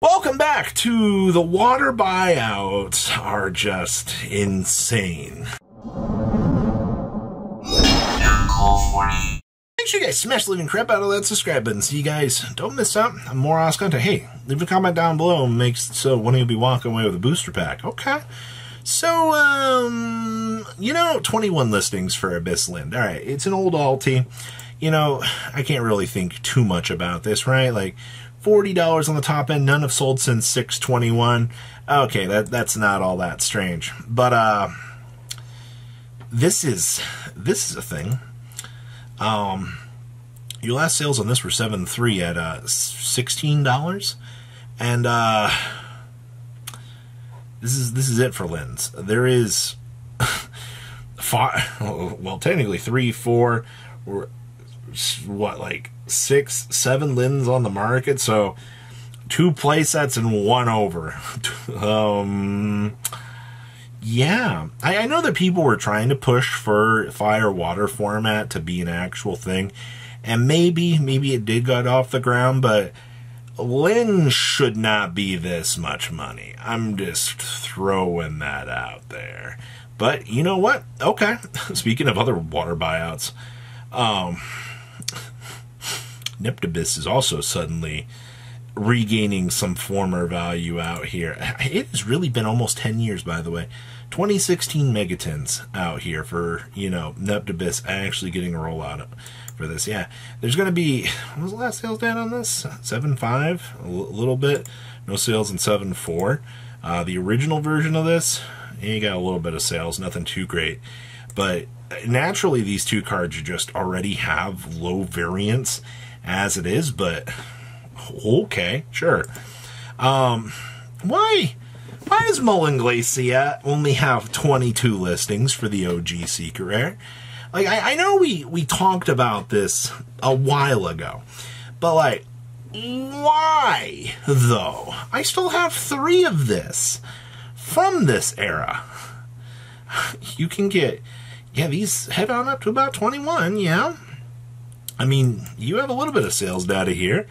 Welcome back to the water buyouts are just insane. Make sure you guys smash the living crap out of that subscribe button so you guys don't miss out on more awesome content. Hey, leave a comment down below and makes so one of you be walking away with a booster pack. Okay. So, 21 listings for Abyss Lind. Alright, it's an old alti. I can't really think too much about this, right? Like, $40 on the top end, none have sold since 6/21. Okay, that's not all that strange. But this is a thing. Your last sales on this were 7/3 at $16. And this is it for Linds. There is well, technically 3, 4, or what, like 6, 7 Linds on the market, so 2 play sets and 1 over. Yeah, I know that people were trying to push for fire water format to be an actual thing, and maybe it did get off the ground, but Lind should not be this much money. I'm just throwing that out there. But you know what? Okay. Speaking of other water buyouts, Neptibus is also suddenly regaining some former value out here. It has really been almost 10 years, by the way. 2016 megatons out here for, Neptibus actually getting a rollout for this. Yeah, there's going to be, what was the last sales date on this? 7.5, a little bit. No sales in 7.4. The original version of this, you got a little bit of sales, nothing too great. But naturally, these two cards just already have low variance as it is, but okay, sure. Why does Mullen Glacier only have 22 listings for the OG Secret Rare? Like, I know we talked about this a while ago, but like, why though? I still have 3 of this from this era. You can get, yeah, these head on up to about 21, yeah. I mean, you have a little bit of sales data here.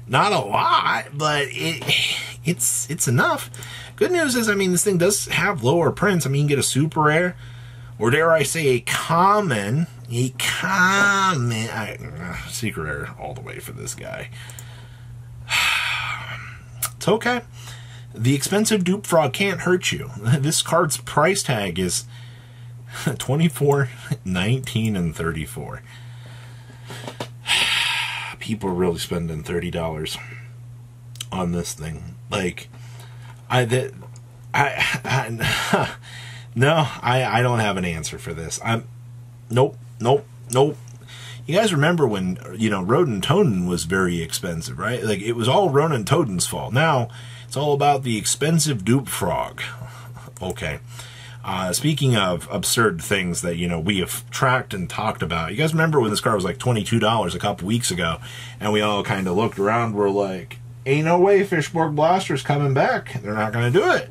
Not a lot, but it's enough. Good news is, I mean, this thing does have lower prints. I mean, you can get a super rare, or dare I say a common, secret rare all the way for this guy. It's okay. The expensive Dupe Frog can't hurt you. This card's price tag is 24, 19, and 34. People are really spending $30 on this thing. Like, no, I don't have an answer for this. Nope. You guys remember when, Rodin Toden was very expensive, right? Like, it was all Ronan Toden's fault. Now, it's all about the expensive Dupe Frog. Okay. Speaking of absurd things that, we have tracked and talked about, you guys remember when this card was like $22 a couple weeks ago, and we all kind of looked around, we're like, ain't no way Fishborg Blaster's coming back. They're not going to do it.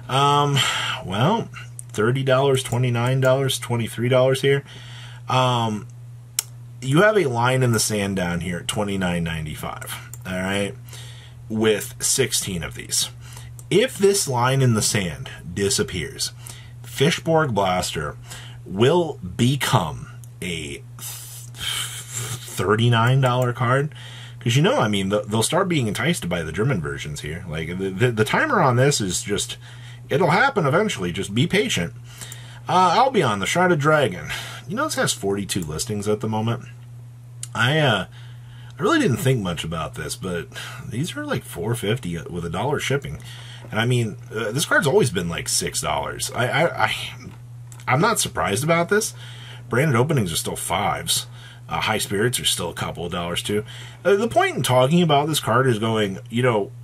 Well, $30, $29, $23 here. You have a line in the sand down here at $29.95, all right, with 16 of these. If this line in the sand disappears, Fishborg Blaster will become a $39 card. Because, I mean, they'll start being enticed by the German versions here. Like, the timer on this is just, it'll happen eventually. Just be patient. Albion, the Shrouded Dragon. This has 42 listings at the moment. I really didn't think much about this, but these are like $4.50 with $1 shipping. And I mean, this card's always been like $6. I'm not surprised about this. Branded openings are still 5s. High spirits are still a couple of dollars too. The point in talking about this card is going,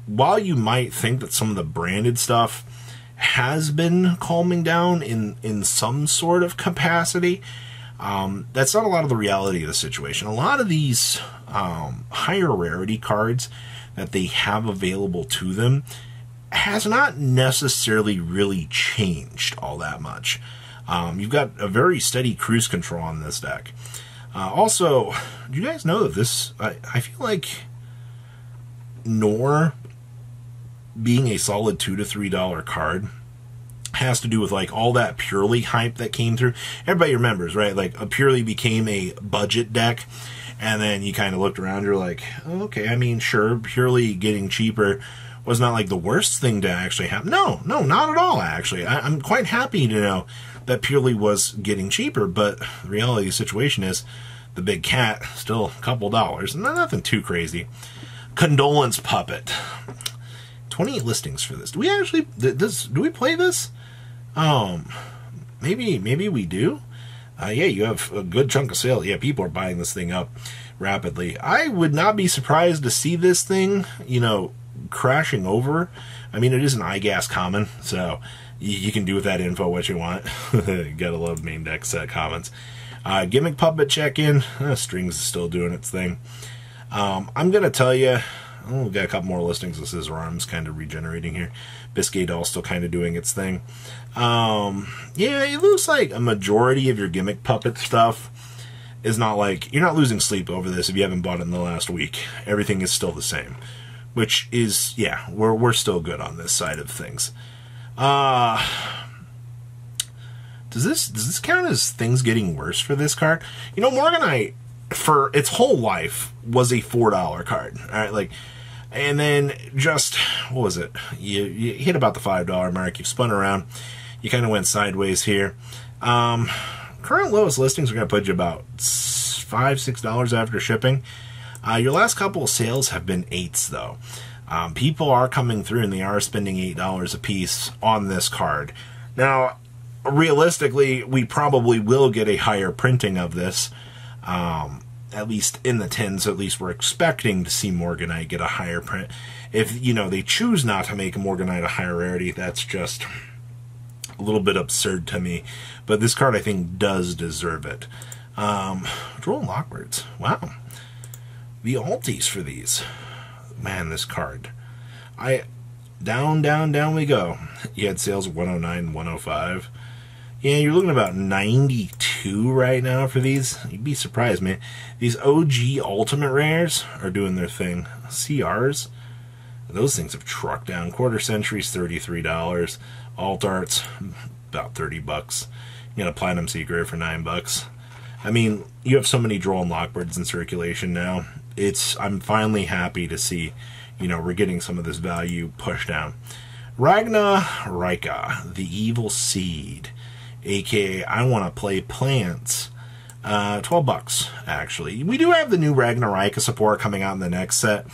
while you might think that some of the branded stuff has been calming down in some sort of capacity, that's not a lot of the reality of the situation. A lot of these higher rarity cards that they have available to them has not necessarily really changed all that much. You've got a very steady cruise control on this deck. Also, do you guys know that this, I feel like Nor being a solid $2 to $3 card has to do with like all that Purely hype that came through. Everybody remembers, right? Like a Purely became a budget deck, and then you kind of looked around, you're like, oh, okay, I mean, sure, Purely getting cheaper was not like the worst thing to actually happen. No, not at all, actually. I'm quite happy to know that Purely was getting cheaper, but the reality of the situation is the big cat, still a couple dollars, nothing too crazy. Condolence Puppet. 28 listings for this. Do we actually, do we play this? Maybe we do. Yeah, you have a good chunk of sales. Yeah, people are buying this thing up rapidly. I would not be surprised to see this thing, you know, crashing over. I mean, it is an iGas common, so you can do with that info what you want. Gotta love main deck set commons. Gimmick Puppet check-in. Strings is still doing its thing. I'm gonna tell you, oh, we've got a couple more listings. This is Arm's kind of regenerating here. Biscay Doll still kind of doing its thing. Yeah, it looks like a majority of your Gimmick Puppet stuff is not like, you're not losing sleep over this if you haven't bought it in the last week. Everything is still the same, which is, yeah, we're still good on this side of things. Does this count as things getting worse for this card? You know, Morganite, for its whole life, was a $4 card. All right, like, and then just, what was it? You hit about the $5 mark. You've spun around. You kind of went sideways here. Current lowest listings are going to put you about $5, $6 after shipping. Your last couple of sales have been 8s, though. People are coming through, and they are spending $8 a piece on this card. Now, realistically, we probably will get a higher printing of this. At least in the 10s, at least we're expecting to see Morganite get a higher print. If, you know, they choose not to make Morganite a higher rarity, that's just a little bit absurd to me. But this card, I think, does deserve it. Droll Lockbirds. Wow. The alties for these. Man, this card. Down we go. You had sales of 109, 105. Yeah, you're looking about 92 right now for these. You'd be surprised, man. These OG Ultimate Rares are doing their thing. CRs, those things have trucked down. Quarter Centuries, $33. Alt Arts, about $30. You got a Platinum Secret for $9. I mean, you have so many Droll and Lockbirds in circulation now. I'm finally happy to see, you know, we're getting some of this value pushed down. Ragna Rika, the Evil Seed. AKA, I want to play plants. $12, actually. We do have the new Ragnarika support coming out in the next set,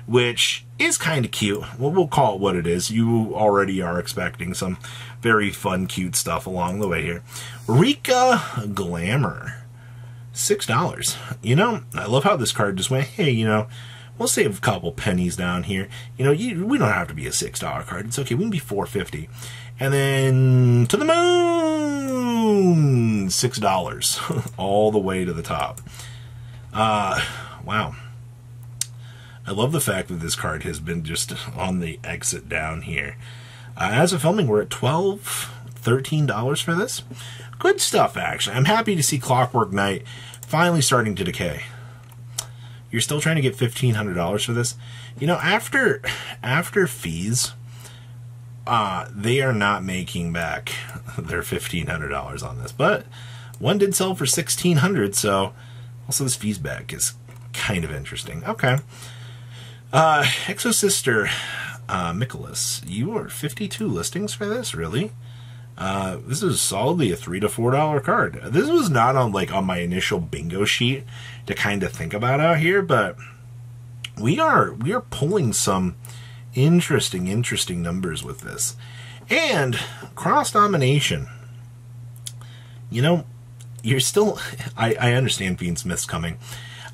which is kind of cute. Well, we'll call it what it is. You already are expecting some very fun, cute stuff along the way here. Rika Glamour. $6. You know, I love how this card just went, hey, you know, we'll save a couple pennies down here. You know, we don't have to be a $6 card. It's okay. We can be $4.50. And then to the moon, $6, all the way to the top. Wow. I love the fact that this card has been just on the exit down here. As of filming, we're at $12, $13 for this. Good stuff, actually. I'm happy to see Clockwork Knight finally starting to decay. You're still trying to get $1,500 for this? You know, after fees, they are not making back their $1,500 on this, but one did sell for $1,600, so also this fees back is kind of interesting. Okay. Exosister Nicholas, you are 52 listings for this, really? This is solidly a $3 to $4 card. This was not on my initial bingo sheet to kind of think about out here, but we are pulling some interesting numbers with this. And cross domination. You know, you're still, I understand Fiendsmith's coming.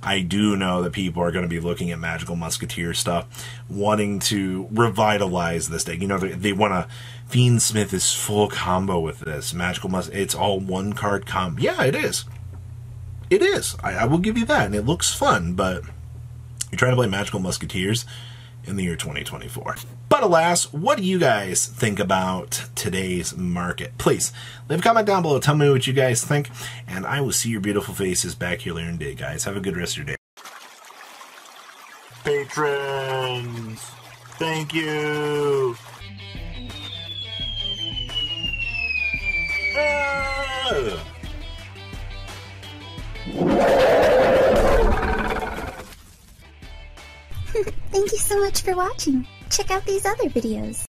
I do know that people are going to be looking at Magical Musketeer stuff, wanting to revitalize this deck. You know, they want to, Fiendsmith is full combo with this. Magical it's all one card combo. Yeah, it is. It is. I will give you that, and it looks fun, but you're trying to play Magical Musketeers in the year 2024. But alas, what do you guys think about today's market? Please, leave a comment down below. Tell me what you guys think, and I will see your beautiful faces back here later in the day, guys. Have a good rest of your day. Patrons! Thank you. Thank you so much for watching. Check out these other videos.